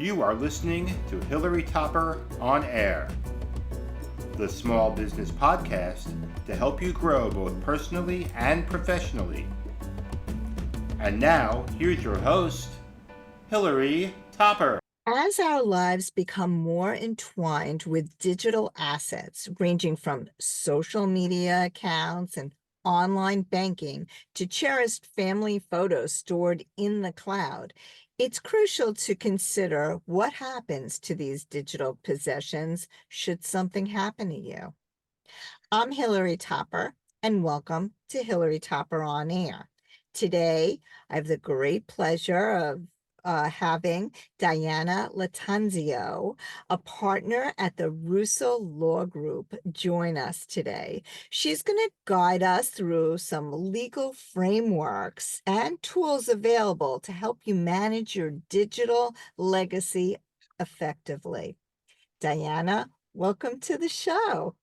You are listening to Hilary Topper on Air, the small business podcast to help you grow both personally and professionally. And now, here's your host, Hilary Topper. As our lives become more entwined with digital assets, ranging from social media accounts and online banking to cherished family photos stored in the cloud, it's crucial to consider what happens to these digital possessions should something happen to you. I'm Hilary Topper, and welcome to Hilary Topper on Air. Today, I have the great pleasure of having Diana Lattanzio, a partner at the Russo Law Group, join us today. She's going to guide us through some legal frameworks and tools available to help you manage your digital legacy effectively. Diana, welcome to the show.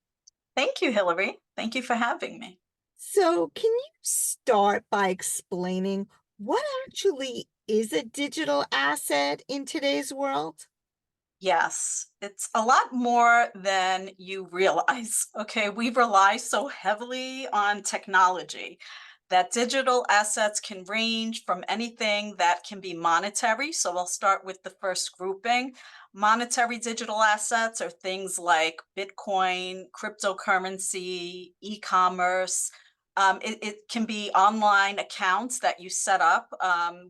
Thank you, Hilary. Thank you for having me. So, can you start by explaining what actually is a digital asset in today's world? Yes, it's a lot more than you realize. Okay, we rely so heavily on technology that digital assets can range from anything that can be monetary. So I'll start with the first grouping. Monetary digital assets are things like Bitcoin, cryptocurrency, e-commerce. It can be online accounts that you set up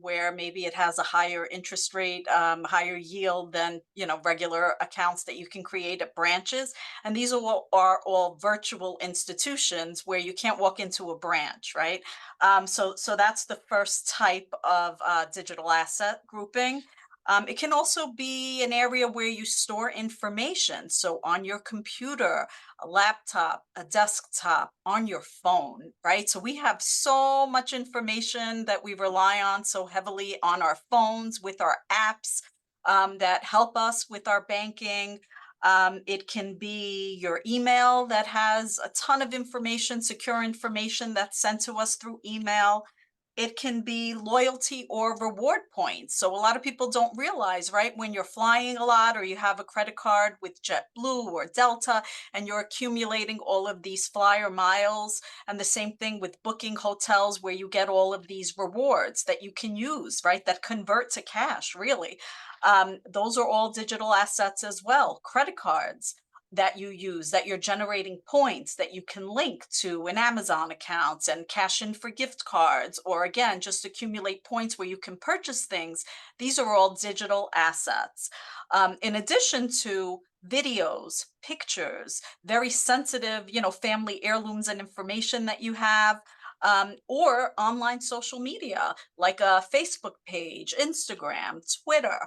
where maybe it has a higher interest rate, higher yield than regular accounts that you can create at branches. And these are all virtual institutions where you can't walk into a branch, right? So that's the first type of digital asset grouping. It can also be an area where you store information. So on your computer, a laptop, a desktop, on your phone, right? So we have so much information that we rely on so heavily on our phones with our apps that help us with our banking. It can be your email that has a ton of information, secure information that's sent to us through email. It can be loyalty or reward points. So a lot of people don't realize, right? When you're flying a lot or you have a credit card with JetBlue or Delta and you're accumulating all of these flyer miles, and the same thing with booking hotels where you get all of these rewards that you can use, right? That convert to cash, really. Those are all digital assets as well. Credit cards that you use, that you're generating points that you can link to an Amazon account and cash in for gift cards, or again, just accumulate points where you can purchase things. These are all digital assets. In addition to videos, pictures, very sensitive, family heirlooms and information that you have, or online social media like a Facebook page, Instagram, Twitter.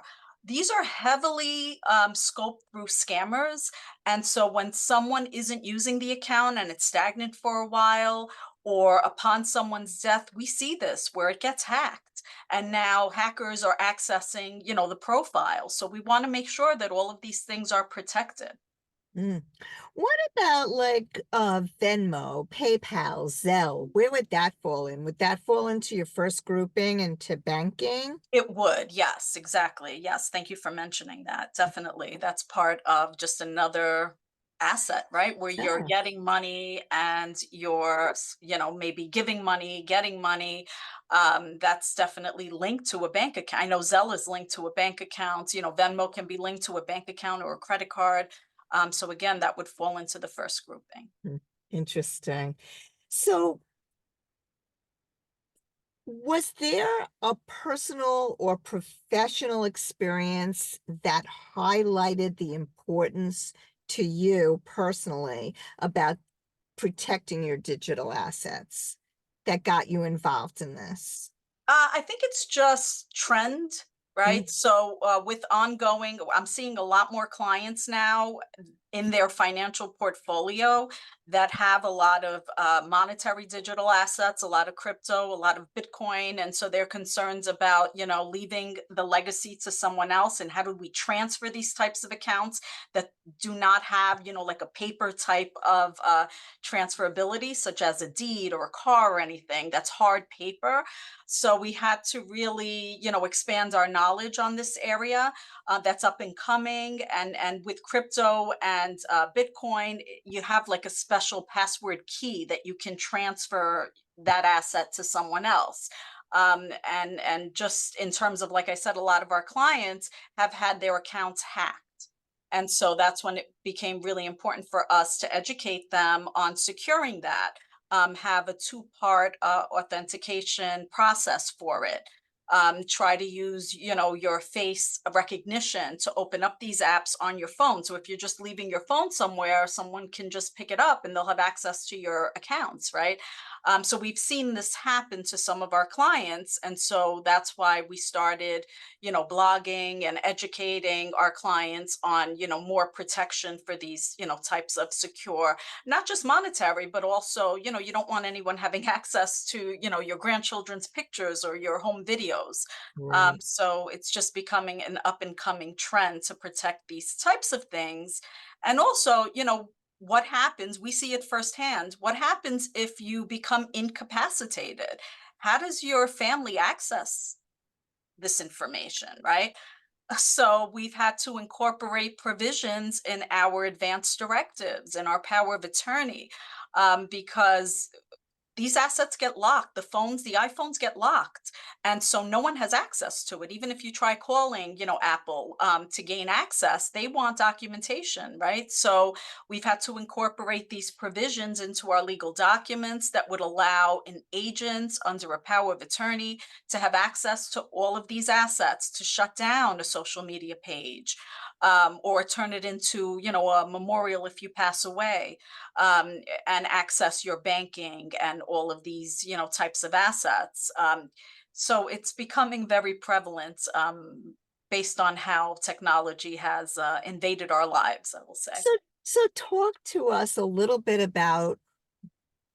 These are heavily scoped through scammers. And so when someone isn't using the account and it's stagnant for a while, or upon someone's death, we see this where it gets hacked. And now hackers are accessing, the profile. So we want to make sure that all of these things are protected. Mm. What about Venmo, PayPal, Zelle? Where would that fall in? Would that fall into your first grouping into banking? It would, yes, exactly. Yes, thank you for mentioning that. Definitely. That's part of just another asset, right? Where you're Yeah. getting money and you're, maybe giving money, getting money. That's definitely linked to a bank account. I know Zelle is linked to a bank account. Venmo can be linked to a bank account or a credit card. So again, that would fall into the first grouping. Interesting. So, was there a personal or professional experience that highlighted the importance to you personally about protecting your digital assets that got you involved in this? I think it's just trend, right? So with ongoing, I'm seeing a lot more clients now in their financial portfolio that have a lot of monetary digital assets, a lot of crypto, a lot of Bitcoin. And so they're concerns about, leaving the legacy to someone else. And how do we transfer these types of accounts that do not have, like a paper type of transferability, such as a deed or a car or anything that's hard paper. So we had to really, expand our knowledge on this area that's up and coming. And with crypto and Bitcoin, you have like a special password key that you can transfer that asset to someone else. And just in terms of, like I said, a lot of our clients have had their accounts hacked. And so that's when it became really important for us to educate them on securing that, have a two-part authentication process for it. Try to use, your face recognition to open up these apps on your phone. So if you're just leaving your phone somewhere, someone can just pick it up and they'll have access to your accounts, right? So we've seen this happen to some of our clients. And so that's why we started, blogging and educating our clients on, more protection for these, types of secure, not just monetary, but also, you don't want anyone having access to, your grandchildren's pictures or your home videos. Right. So it's just becoming an up and coming trend to protect these types of things. And also, what happens, we see it firsthand. What happens if you become incapacitated? How does your family access this information, right? So we've had to incorporate provisions in our advanced directives and our power of attorney, because these assets get locked. The iPhones get locked. And so no one has access to it. Even if you try calling, Apple to gain access, they want documentation, right? So we've had to incorporate these provisions into our legal documents that would allow an agent under a power of attorney to have access to all of these assets, to shut down a social media page, or turn it into, a memorial if you pass away, and access your banking and all of these, types of assets. So it's becoming very prevalent, based on how technology has invaded our lives, I will say. So so talk to us a little bit about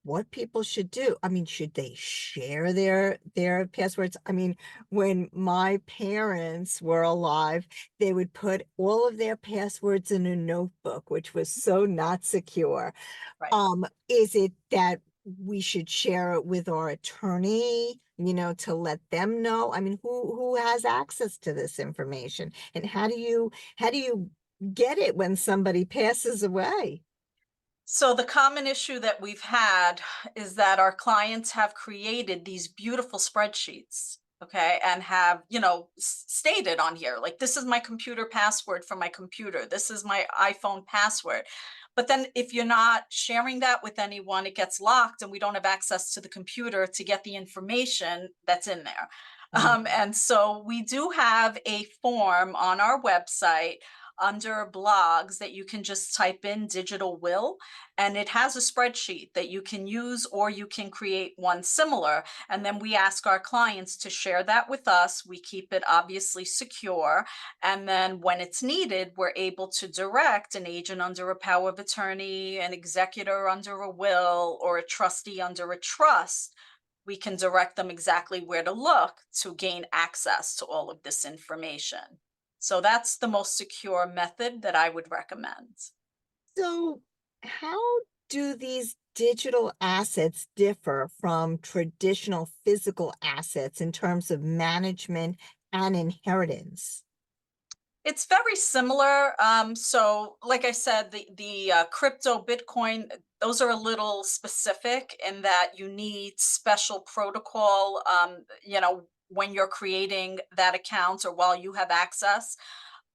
what people should do. I mean, should they share their passwords? I mean, when my parents were alive, they would put all of their passwords in a notebook, which was so not secure. Right. Is it that we should share it with our attorney, to let them know? I mean, who has access to this information? And how do you get it when somebody passes away? So the common issue that we've had is that our clients have created these beautiful spreadsheets, okay, and have, stated on here, like, this is my computer password for my computer. This is my iPhone password. But then if you're not sharing that with anyone, it gets locked and we don't have access to the computer to get the information that's in there. Mm. And so we do have a form on our website under blogs that you can just type in digital will, and it has a spreadsheet that you can use, or you can create one similar. And then we ask our clients to share that with us. We keep it obviously secure. And then when it's needed, we're able to direct an agent under a power of attorney, an executor under a will, or a trustee under a trust. We can direct them exactly where to look to gain access to all of this information. So that's the most secure method that I would recommend. So, how do these digital assets differ from traditional physical assets in terms of management and inheritance? It's very similar. So, like I said, the crypto Bitcoin, those are a little specific in that you need special protocol. When you're creating that account or while you have access.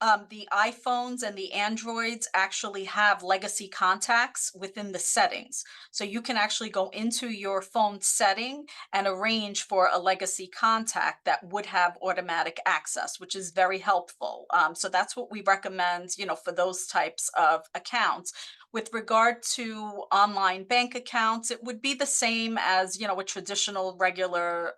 The iPhones and the Androids actually have legacy contacts within the settings. So you can actually go into your phone setting and arrange for a legacy contact that would have automatic access, which is very helpful. So that's what we recommend, for those types of accounts. with regard to online bank accounts, it would be the same as, a traditional regular,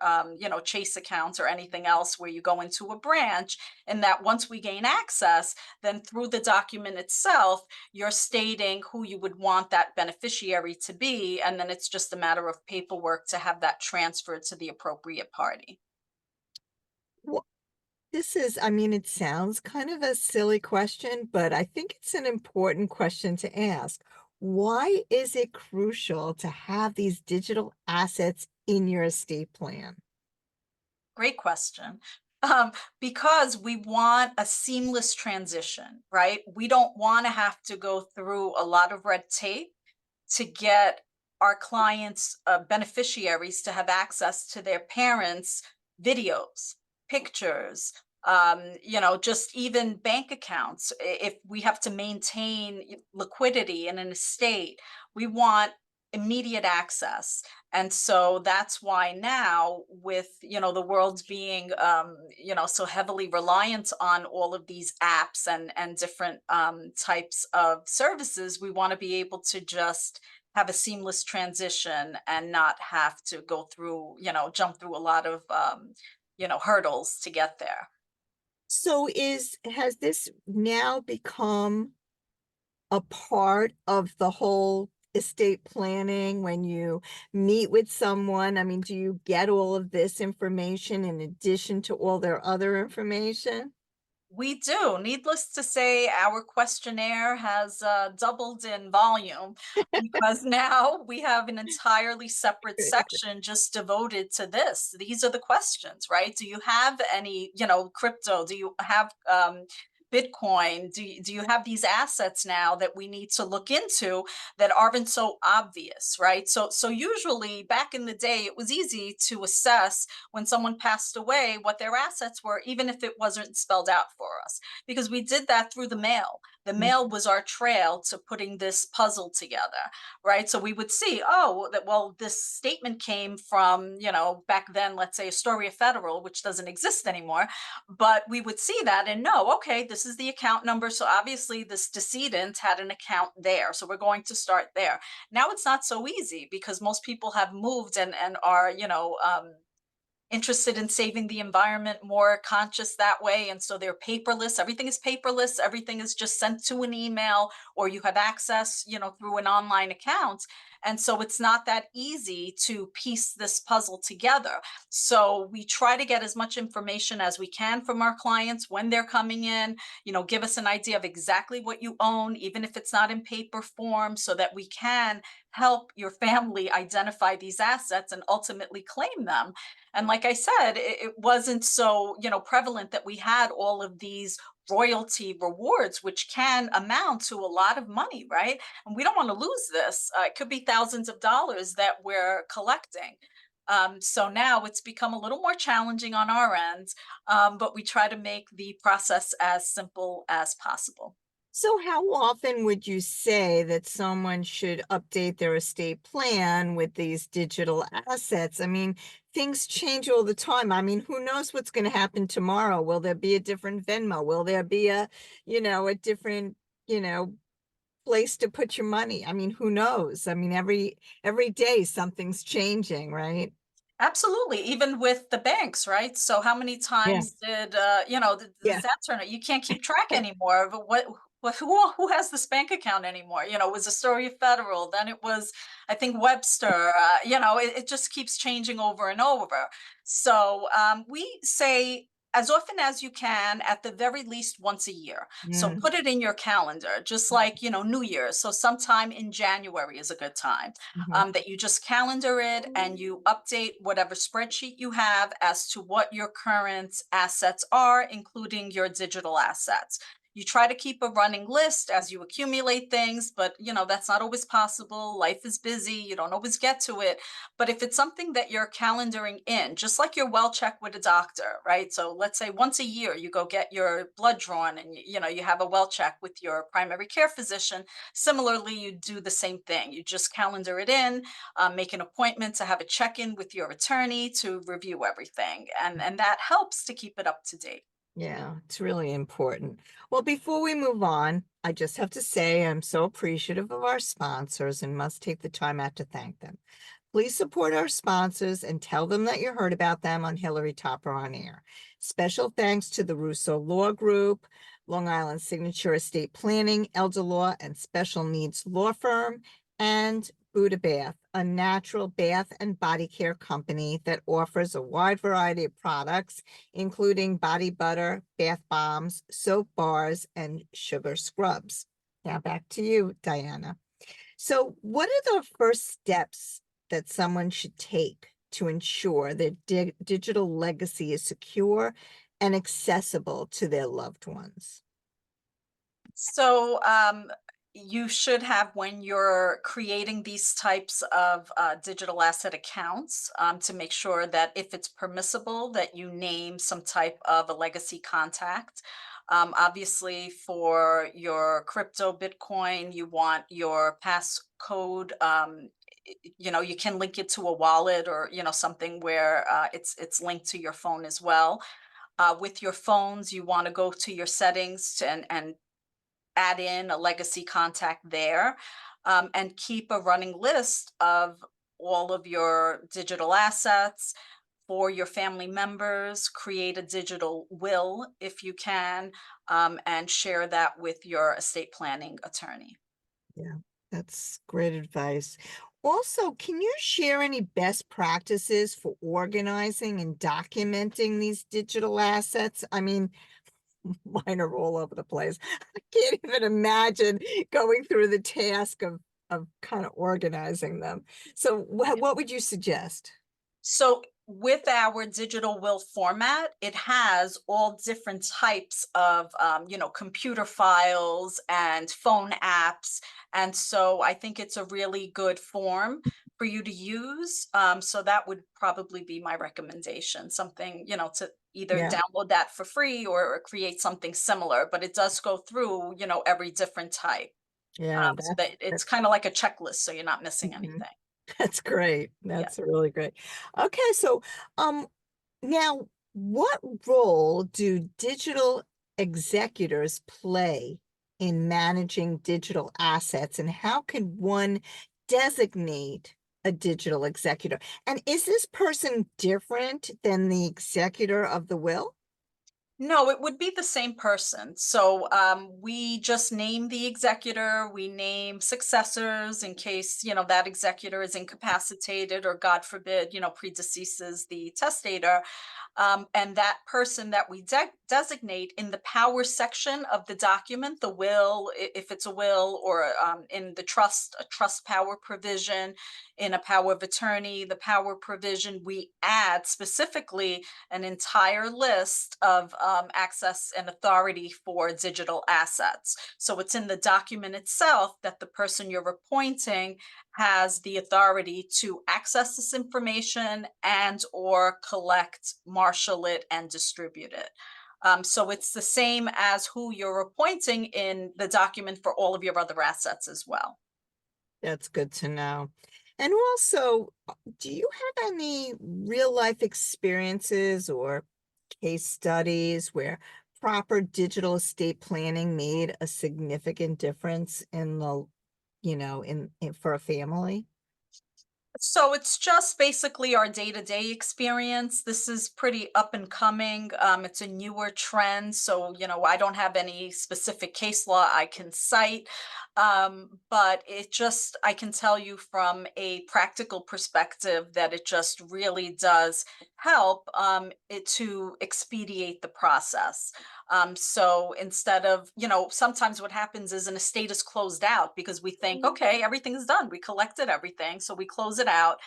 Chase accounts or anything else where you go into a branch. And that once we gain access, then through the document itself, you're stating who you would want that beneficiary to be. And then it's just a matter of paperwork to have that transferred to the appropriate party. Well, this is, I mean, it sounds kind of a silly question, but I think it's an important question to ask. Why is it crucial to have these digital assets in your estate plan? Great question. Um, because we want a seamless transition, right? We don't want to have to go through a lot of red tape to get our clients, beneficiaries, to have access to their parents' videos, pictures, just even bank accounts. If we have to maintain liquidity in an estate, we want immediate access. And so that's why now, with the world being so heavily reliant on all of these apps and different types of services, we want to be able to just have a seamless transition and not have to go through, jump through a lot of hurdles to get there. So has this now become a part of the whole estate planning when you meet with someone? I mean, do you get all of this information in addition to all their other information? We do. Needless to say, our questionnaire has doubled in volume because now we have an entirely separate section just devoted to this. These are the questions, right? Do you have any, crypto? Do you have Bitcoin? Do you have these assets now that we need to look into that aren't so obvious, right? So usually back in the day, it was easy to assess when someone passed away what their assets were, even if it wasn't spelled out for us, because we did that through the mail. The Mm, mail was our trail to putting this puzzle together, right? So we would see, oh, that well, this statement came from, back then, let's say Astoria Federal, which doesn't exist anymore, but we would see that and know, okay, this is the account number. So obviously this decedent had an account there. So we're going to start there. Now it's not so easy because most people have moved and are, interested in saving the environment, more conscious that way. And so they're paperless. Everything is paperless. Everything is just sent to an email, or you have access, through an online account. And so it's not that easy to piece this puzzle together. So we try to get as much information as we can from our clients when they're coming in, give us an idea of exactly what you own, even if it's not in paper form, so that we can help your family identify these assets and ultimately claim them. And like I said, it wasn't so, prevalent that we had all of these royalty rewards, which can amount to a lot of money, right? And we don't want to lose this. It could be thousands of dollars that we're collecting. So now it's become a little more challenging on our end, but we try to make the process as simple as possible. So how often would you say that someone should update their estate plan with these digital assets? I mean, things change all the time. I mean, who knows what's going to happen tomorrow? Will there be a different Venmo? Will there be a different, you know, place to put your money? I mean, who knows? I mean, every day something's changing, right? Absolutely, even with the banks, right? So how many Yeah. times did, Yeah. does that turn out? You can't keep track anymore of who has this bank account anymore? It was Astoria Federal, then it was, I think, Webster. It just keeps changing over and over. So we say as often as you can, at the very least once a year. So Mm, put it in your calendar, just like New Year's. So sometime in January is a good time, mhm. that you just calendar it and you update whatever spreadsheet you have as to what your current assets are, including your digital assets. You try to keep a running list as you accumulate things, but that's not always possible. Life is busy. You don't always get to it. But if it's something that you're calendaring in, just like your well check with a doctor, right? So let's say once a year you go get your blood drawn and you have a well check with your primary care physician. Similarly, you do the same thing. You just calendar it in, make an appointment to have a check-in with your attorney to review everything, and that helps to keep it up to date. Yeah, it's really important. Well, before we move on, I just have to say I'm so appreciative of our sponsors and must take the time out to thank them. Please support our sponsors and tell them that you heard about them on Hilary Topper on Air. Special thanks to the Russo Law Group, Long Island Signature Estate Planning, Elder Law, and Special Needs Law Firm, and Buddha Bath, a natural bath and body care company that offers a wide variety of products, including body butter, bath bombs, soap bars, and sugar scrubs. Now back to you, Diana. So, what are the first steps that someone should take to ensure their digital legacy is secure and accessible to their loved ones? So you should have, when you're creating these types of digital asset accounts, to make sure that if it's permissible, that you name some type of a legacy contact. Obviously, for your crypto Bitcoin, you want your passcode. You can link it to a wallet, or something where it's linked to your phone as well. With your phones, you want to go to your settings and add in a legacy contact there, and keep a running list of all of your digital assets for your family members. Create a digital will if you can, and share that with your estate planning attorney. Yeah, that's great advice. Also, can you share any best practices for organizing and documenting these digital assets? I mean, mine are all over the place. I can't even imagine going through the task of kind of organizing them. So what would you suggest? So with our digital will format, it has all different types of, computer files and phone apps. And so I think it's a really good form for you to use. So that would probably be my recommendation, something, to either Yeah, download that for free or create something similar, but it does go through, every different type. yeah, So that it's kind of like a checklist, so you're not missing mhm. anything. That's great. Yeah. That's really great. Okay, so um now what role do digital executors play in managing digital assets, and how can one designate a digital executor? And is this person different than the executor of the will? No, it would be the same person. So we just name the executor, we name successors in case, that executor is incapacitated or, God forbid, predeceases the testator. And that person that we designate in the power section of the document, the will, if it's a will, or in the trust, a trust power provision, in a power of attorney, the power provision, we add specifically an entire list of access and authority for digital assets. So it's in the document itself that the person you're appointing has the authority to access this information and or collect, marshal it, and distribute it. So it's the same as who you're appointing in the document for all of your other assets as well. That's good to know. And also, do you have any real life experiences or case studies where proper digital estate planning made a significant difference in the, for a family? So it's just basically our day-to-day experience. This is pretty up and coming. It's a newer trend. So, I don't have any specific case law I can cite. But I can tell you from a practical perspective that it just really does help, it to expedite the process. So instead of, sometimes what happens is an estate is closed out because we think, okay, everything's done. We collected everything. So we close it out.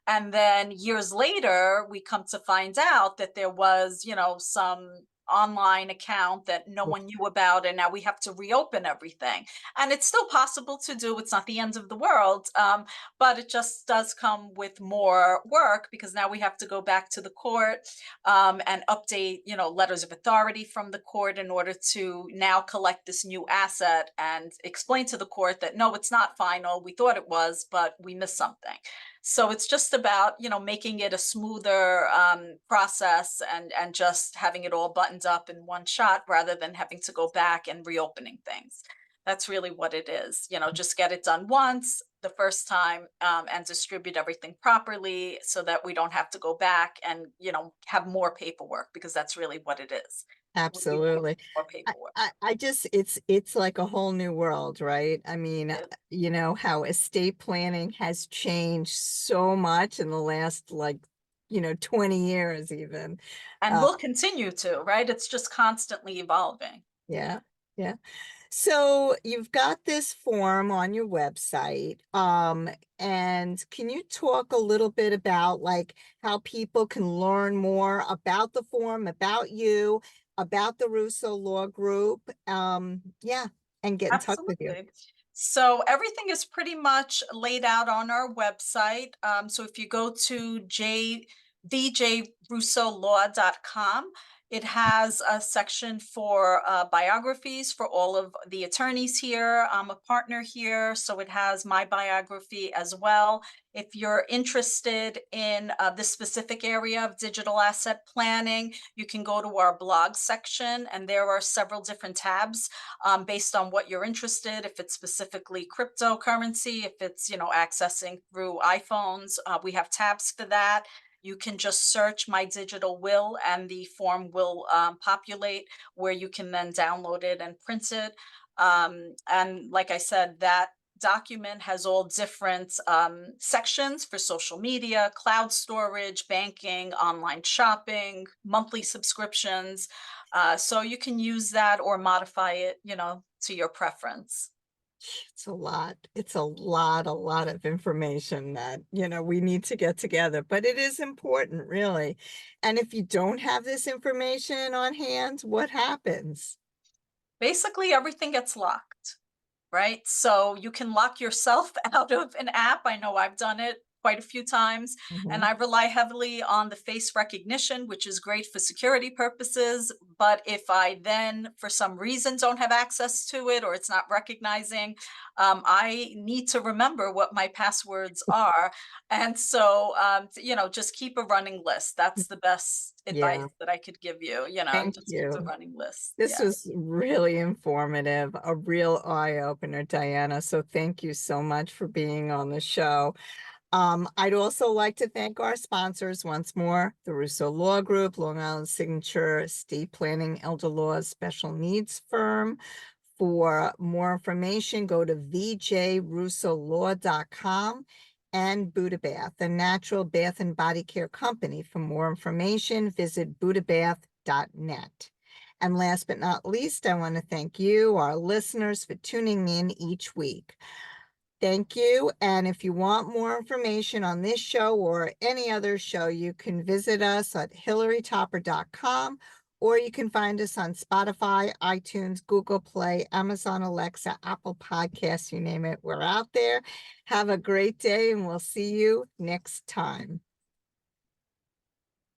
And then years later, we come to find out that there was, some online account that no one knew about. And now we have to reopen everything. And it's still possible to do. It's not the end of the world. But it just does come with more work because now we have to go back to the court, and update, letters of authority from the court in order to now collect this new asset and explain to the court that no, it's not final. We thought it was, but we missed something. So it's just about, making it a smoother process and just having it all buttoned up in one shot rather than having to go back and reopening things. That's really what it is. Just get it done once the first time, and distribute everything properly so that we don't have to go back and, have more paperwork, because that's really what it is. We do have Absolutely. more I, paperwork. I just, it's like a whole new world, right? I mean, how estate planning has changed so much in the last, like, 20 years even. And Uh, we'll continue to, right? It's just constantly evolving. yeah, yeah. So you've got this form on your website. And can you talk a little bit about like how people can learn more about the form, about you, about the Russo Law Group? Yeah, and get in touch with you. Absolutely. So everything is pretty much laid out on our website. So if you go to vjrussolaw.com, it has a section for biographies for all of the attorneys here. I'm a partner here, so it has my biography as well. If you're interested in this specific area of digital asset planning, you can go to our blog section, and there are several different tabs based on what you're interested. If it's specifically cryptocurrency, if it's accessing through iPhones, we have tabs for that. You can just search my digital will, and the form will populate, where you can then download it and print it. And like I said, that document has all different sections for social media, cloud storage, banking, online shopping, monthly subscriptions. So you can use that or modify it, to your preference. It's a lot. It's a lot of information that, we need to get together, but it is important, really. And if you don't have this information on hand, what happens? Basically, everything gets locked. Right? So you can lock yourself out of an app. I know I've done it quite a few times, and Mhm. I rely heavily on the face recognition, which is great for security purposes. But if I then, for some reason, don't have access to it or it's not recognizing, I need to remember what my passwords are. And so, just keep a running list. That's the best advice Yeah, that I could give you. thank Just keep a you. running list. This Yeah. was really informative, a real eye opener, Diana. So thank you so much for being on the show. I'd also like to thank our sponsors once more, the Russo Law Group, Long Island Signature Estate Planning Elder Laws Special Needs Firm. For more information, go to vjrussolaw.com, and Buddha Bath, the natural bath and body care company. For more information, visit buddhabath.net. And last but not least, I want to thank you, our listeners, for tuning in each week. Thank you. And if you want more information on this show or any other show, you can visit us at hilarytopper.com, or you can find us on Spotify, iTunes, Google Play, Amazon Alexa, Apple Podcasts, you name it, we're out there. Have a great day, and we'll see you next time.